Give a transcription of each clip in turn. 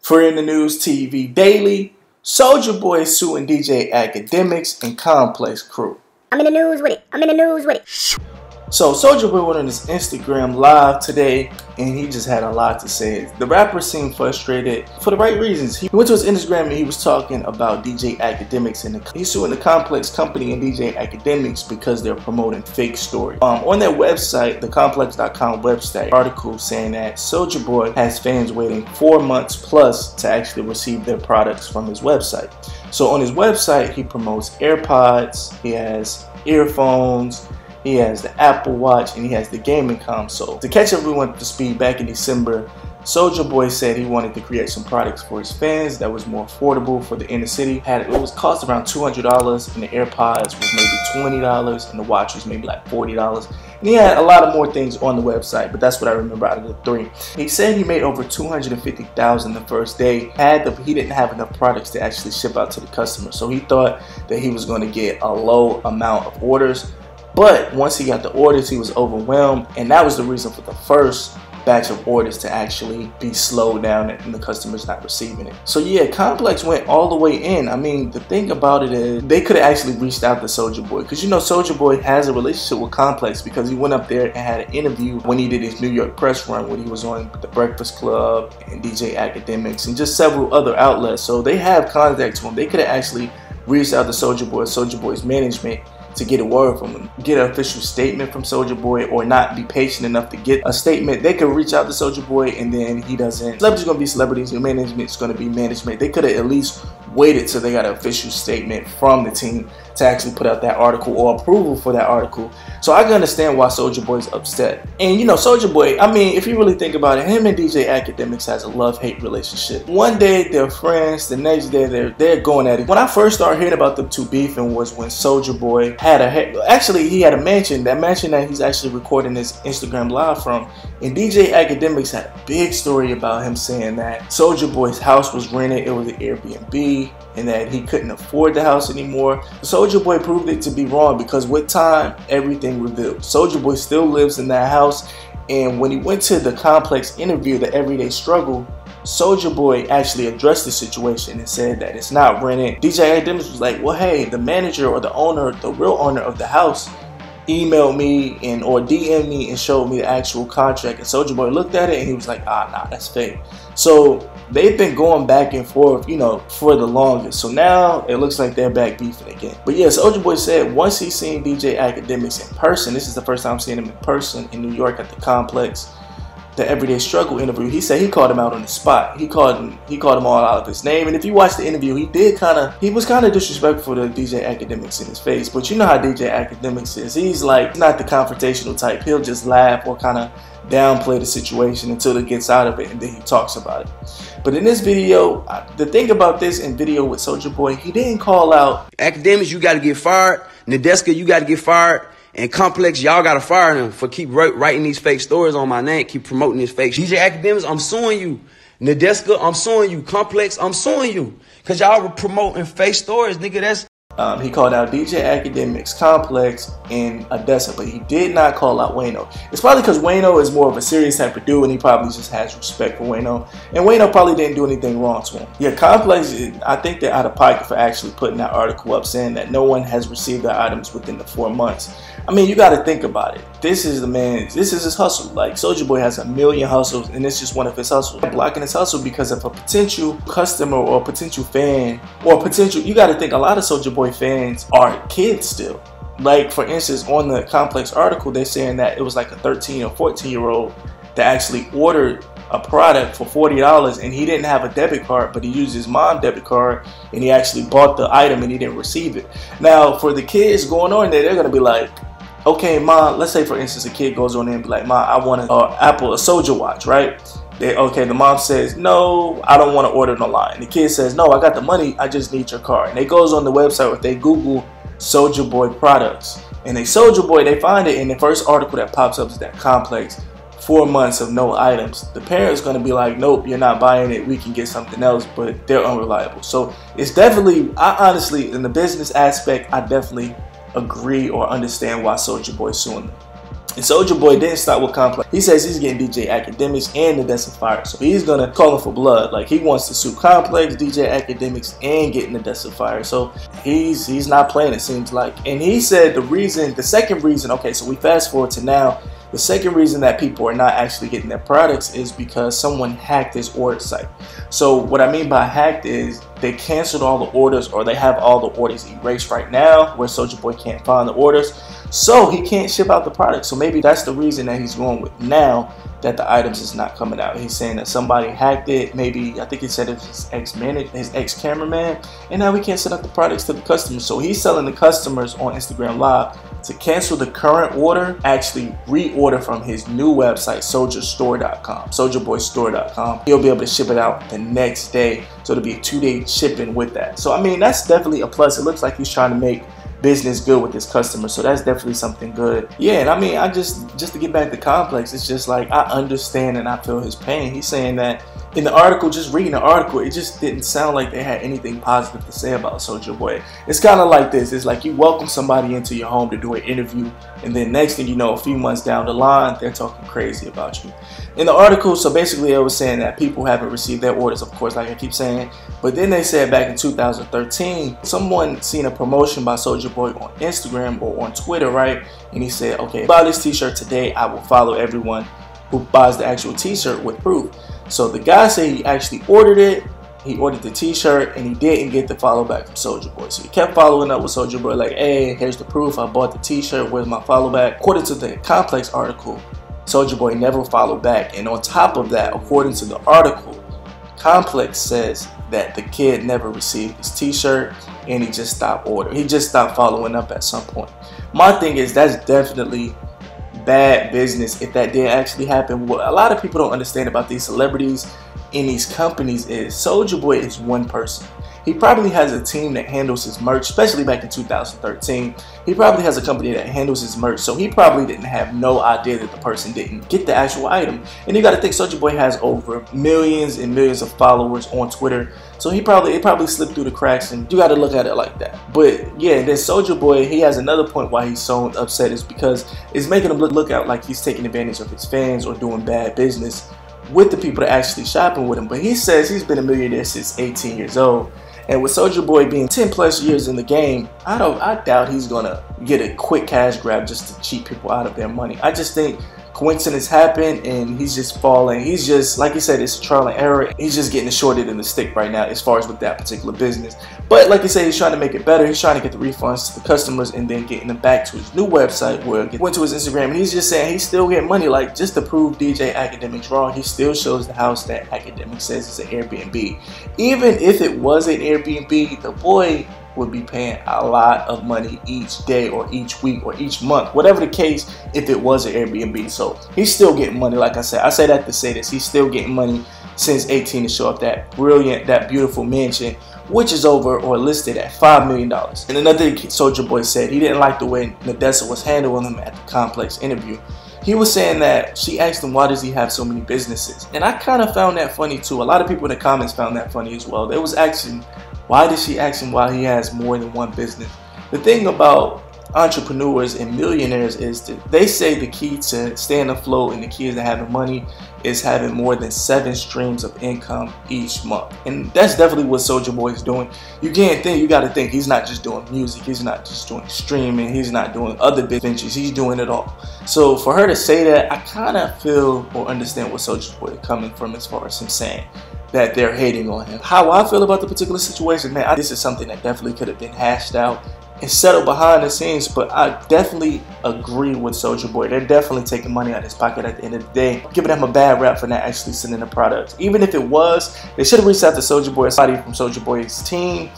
For In the News TV Daily, Soulja Boy suing DJ Akademiks and Complex crew. I'm in the news with it. I'm in the news with it. So Soulja Boy went on his Instagram live today and he just had a lot to say. The rapper seemed frustrated for the right reasons. He went to his Instagram and he was talking about DJ Akademiks and he's suing the Complex company and DJ Akademiks because they're promoting fake stories. On their website, the complex.com website, article saying that Soulja Boy has fans waiting 4 months plus to actually receive their products from his website. So on his website, he promotes AirPods, he has earphones, he has the Apple Watch, and he has the gaming console. To catch everyone up to speed, back in December, Soulja Boy said he wanted to create some products for his fans that was more affordable for the inner city. It was cost around $200, and the AirPods was maybe $20, and the watch was maybe like $40. And he had a lot of more things on the website, but that's what I remember out of the three. He said he made over $250,000 the first day. He didn't have enough products to actually ship out to the customer, so he thought that he was going to get a low amount of orders. But once he got the orders, he was overwhelmed, and that was the reason for the first batch of orders to actually be slowed down and the customers not receiving it. So yeah, Complex went all the way in. I mean, the thing about it is they could have actually reached out to Soulja Boy, because you know Soulja Boy has a relationship with Complex because he went up there and had an interview when he did his New York press run when he was on The Breakfast Club and DJ Akademiks and just several other outlets. So they have contact to him. They could have actually reached out to Soulja Boy's management to get a word from him, get an official statement from Soulja Boy, or not be patient enough to get a statement. They could reach out to Soulja Boy and then he doesn't. Celebrities gonna be celebrities, your management's gonna be management. They could have at least waited till they got an official statement from the team to actually put out that article or approval for that article. So I can understand why Soulja Boy's upset. And you know, Soulja Boy, I mean, if you really think about it, him and DJ Akademiks has a love-hate relationship. One day they're friends, the next day they're going at it. When I first started hearing about them two beefing was when Soulja Boy had he had a mansion, that mansion that he's actually recording his Instagram live from. And DJ Akademiks had a big story about him saying that Soulja Boy's house was rented, it was an Airbnb, and that he couldn't afford the house anymore. Soulja Boy proved it to be wrong because with time, everything revealed. Soulja Boy still lives in that house, and when he went to the Complex interview, the Everyday Struggle, Soulja Boy actually addressed the situation and said that it's not rented. DJ Akademiks was like, well, hey, the manager or the owner, the real owner of the house, emailed me or DM'd me and showed me the actual contract. And Soulja Boy looked at it and he was like, nah, that's fake. So they've been going back and forth, you know, for the longest. So now it looks like they're back beefing again. But yeah, Soulja Boy said once he's seen DJ Akademiks in person, this is the first time seeing him in person in New York at the Complex, the Everyday Struggle interview, he said he called him out on the spot. He called him all out of his name. And if you watch the interview, he was kind of disrespectful to DJ Akademiks in his face. But you know how DJ Akademiks is. He's like not the confrontational type. He'll just laugh or kind of downplay the situation until it gets out of it, and then he talks about it. But in this video, the thing about this in video with Soulja Boy, he didn't call out Akademiks, you got to get fired. Nadeska, you got to get fired. And Complex, y'all gotta fire them for keep writing these fake stories on my name, keep promoting this fake. DJ Akademiks, I'm suing you. Nadeska, I'm suing you. Complex, I'm suing you. Cause y'all were promoting fake stories, nigga. That's he called out DJ Akademiks, Complex, and Odessa, but he did not call out Wayno. It's probably because Wayno is more of a serious type of dude, and he probably just has respect for Wayno. And Wayno probably didn't do anything wrong to him. Yeah, Complex, I think they're out of pocket for actually putting that article up saying that no one has received their items within the 4 months. I mean, you got to think about it. This is his hustle. Like, Soulja Boy has a million hustles, and it's just one of his hustles. Blocking his hustle because of a potential customer or a potential fan or potential, you got to think a lot of Soulja Boy fans are kids still. Like, for instance, on the Complex article, they're saying that it was like a 13 or 14-year-old that actually ordered a product for $40 and he didn't have a debit card, but he used his mom's debit card and he actually bought the item and he didn't receive it. Now, for the kids going on there, they're going to be like, okay, mom, let's say for instance a kid goes on there and be like, mom, I want a Soulja watch, right? The mom says, no, I don't want to order it online. The kid says, no, I got the money, I just need your card. And they goes on the website, or they Google Soulja Boy products, and they Soulja Boy, they find it, and the first article that pops up is that Complex, 4 months of no items. The parent's going to be like, nope, you're not buying it, we can get something else, but they're unreliable. So it's definitely, I honestly, in the business aspect, I definitely agree or understand why Soulja Boy suing them. And Soulja Boy didn't stop with Complex. He says he's getting DJ Akademiks and Nadessa fired. So he's gonna call him for blood. Like, he wants to sue Complex, DJ Akademiks, and get Nadessa fired. So he's not playing, it seems like. And he said the second reason, okay, so we fast forward to now. The second reason that people are not actually getting their products is because someone hacked his order site. So what I mean by hacked is they canceled all the orders, or they have all the orders erased right now where Soulja Boy can't find the orders. So he can't ship out the product. So maybe that's the reason that he's going with now that the items is not coming out. He's saying that somebody hacked it. Maybe, I think he said it's his ex-manager, his ex-cameraman, and now we can't send out the products to the customers. So he's telling the customers on Instagram Live to cancel the current order, actually reorder from his new website, SouljaStore.com, SouljaBoyStore.com. He'll be able to ship it out the next day. So it'll be a 2-day shipping with that. So I mean, that's definitely a plus. It looks like he's trying to make business good with his customers, so that's definitely something good. Yeah, and I mean, I just to get back to Complex, it's just like, I understand and I feel his pain. He's saying that in the article, just reading the article, it just didn't sound like they had anything positive to say about Soulja Boy. It's kind of like this. It's like you welcome somebody into your home to do an interview, and then next thing you know, a few months down the line, they're talking crazy about you. In the article, so basically it was saying that people haven't received their orders, of course, like I keep saying. But then they said back in 2013, someone seen a promotion by Soulja Boy on Instagram or on Twitter, right? And he said, okay, buy this t-shirt today, I will follow everyone who buys the actual t-shirt with proof. So the guy said he actually ordered it. He ordered the t-shirt and he didn't get the follow back from Soulja Boy. So he kept following up with Soulja Boy like, hey, here's the proof. I bought the t-shirt. Where's my follow back? According to the Complex article, Soulja Boy never followed back. And on top of that, according to the article, Complex says that the kid never received his t-shirt and he just stopped ordering. He just stopped following up at some point. My thing is, that's definitely bad business if that did actually happen. What a lot of people don't understand about these celebrities in these companies is Soulja Boy is one person. He probably has a team that handles his merch, especially back in 2013. He probably has a company that handles his merch, so he probably didn't have no idea that the person didn't get the actual item. And you got to think, Soulja Boy has over millions and millions of followers on Twitter, so it probably slipped through the cracks, and you got to look at it like that. But yeah, then Soulja Boy, he has another point why he's so upset, is because it's making him look out like he's taking advantage of his fans or doing bad business with the people that actually shopping with him. But he says he's been a millionaire since 18 years old. And with Soulja Boy being 10 plus years in the game, I doubt he's gonna get a quick cash grab just to cheat people out of their money. I just think coincidence happened and he's just falling. He's just, like you said, it's trial and error. He's just getting the short end of the stick right now as far as with that particular business. But like you said, he's trying to make it better. He's trying to get the refunds to the customers and then getting them back to his new website, where he went to his Instagram, and he's just saying he's still getting money. Like, just to prove DJ Akademiks wrong, he still shows the house that Akademiks says is an Airbnb. Even if it was an Airbnb, the boy would be paying a lot of money each day or each week or each month, whatever the case, if it was an Airbnb. So he's still getting money. Like I said, I say that to say this, he's still getting money since 18 to show up that beautiful mansion, which is over or listed at $5 million. And another thing Soulja Boy said, he didn't like the way Nadessa was handling him at the Complex interview. He was saying that she asked him, why does he have so many businesses? And I kind of found that funny too. A lot of people in the comments found that funny as well. They was asking, why did she ask him why he has more than one business? The thing about entrepreneurs and millionaires is that they say the key to staying afloat and the key to having money is having more than 7 streams of income each month. And that's definitely what Soulja Boy is doing. You got to think he's not just doing music, he's not just doing streaming, he's not doing other ventures, he's doing it all. So for her to say that, I kind of feel or understand what Soulja Boy is coming from as far as him saying that they're hating on him. How I feel about the particular situation, man, this is something that definitely could have been hashed out and settled behind the scenes, but I definitely agree with Soulja Boy. They're definitely taking money out of his pocket at the end of the day, giving him a bad rap for not actually sending the product. Even if it was, they should have reached out to Soulja Boy, somebody from Soulja Boy's team,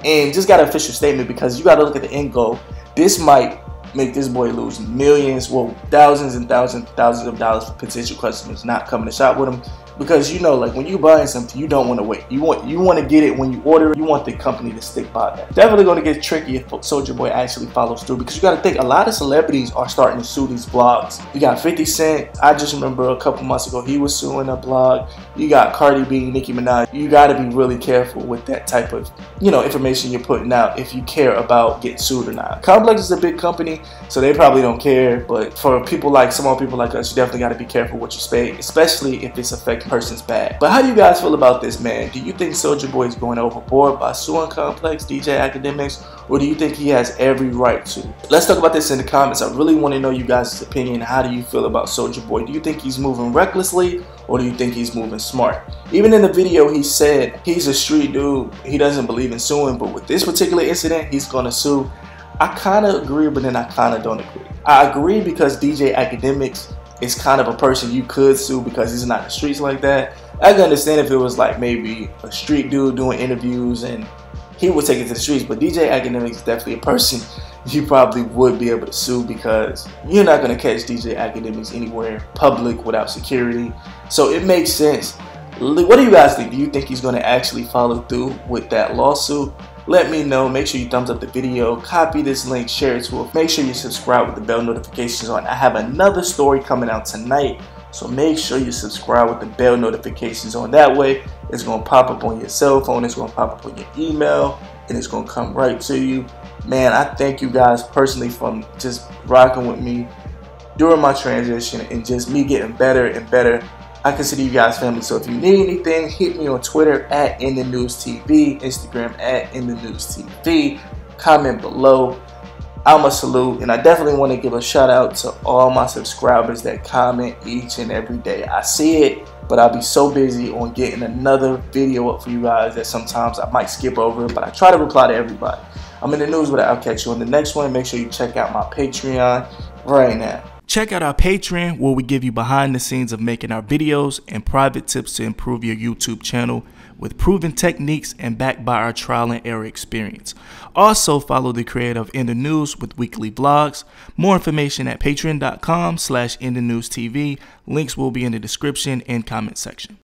and just got an official statement, because you got to look at the end goal. This might make this boy lose millions, well, thousands and thousands of dollars for potential customers not coming to shop with him, Because you know, like when you buying something, you don't want to wait. You want to get it when you order it. You want the company to stick by that. Definitely going to get tricky if Soulja Boy actually follows through, because you got to think a lot of celebrities are starting to sue these blogs. You got 50 Cent. I just remember a couple months ago he was suing a blog. You got Cardi B, Nicki Minaj. You got to be really careful with that type of, you know, information you're putting out if you care about getting sued or not. Complex is a big company, so they probably don't care. But for people like small people like us, you definitely got to be careful what you say, especially if it's affecting person's bag. But how do you guys feel about this, man? Do you think Soulja Boy is going overboard by suing Complex, DJ Akademiks, or do you think he has every right to? Let's talk about this in the comments. I really want to know you guys' opinion. How do you feel about Soulja Boy? Do you think he's moving recklessly, or do you think he's moving smart? Even in the video, he said he's a street dude. He doesn't believe in suing, but with this particular incident, he's going to sue. I kind of agree, but then I kind of don't agree. I agree because DJ Akademiks is kind of a person you could sue because he's not in the streets like that. I can understand if it was like maybe a street dude doing interviews and he would take it to the streets, but DJ Akademiks is definitely a person you probably would be able to sue because you're not going to catch DJ Akademiks anywhere public without security. So it makes sense. What do you guys think? Do you think he's going to actually follow through with that lawsuit? Let me know. Make sure you thumbs up the video, copy this link, share it to it. Make sure you subscribe with the bell notifications on. I have another story coming out tonight, so make sure you subscribe with the bell notifications on. That way, it's going to pop up on your cell phone, it's going to pop up on your email, and it's going to come right to you. Man, I thank you guys personally for just rocking with me during my transition and just me getting better and better. I consider you guys family, so if you need anything, hit me on Twitter at InTheNewsTV, Instagram at InTheNewsTV, comment below. I'm a salute, and I definitely want to give a shout out to all my subscribers that comment each and every day. I see it, but I'll be so busy on getting another video up for you guys that sometimes I might skip over, but I try to reply to everybody. I'm in the news, but I'll catch you on the next one. Make sure you check out my Patreon right now. Check out our Patreon, where we give you behind the scenes of making our videos and private tips to improve your YouTube channel with proven techniques and backed by our trial and error experience. Also follow the creator of In The News with weekly vlogs. More information at patreon.com/InTheNewsTV. Links will be in the description and comment section.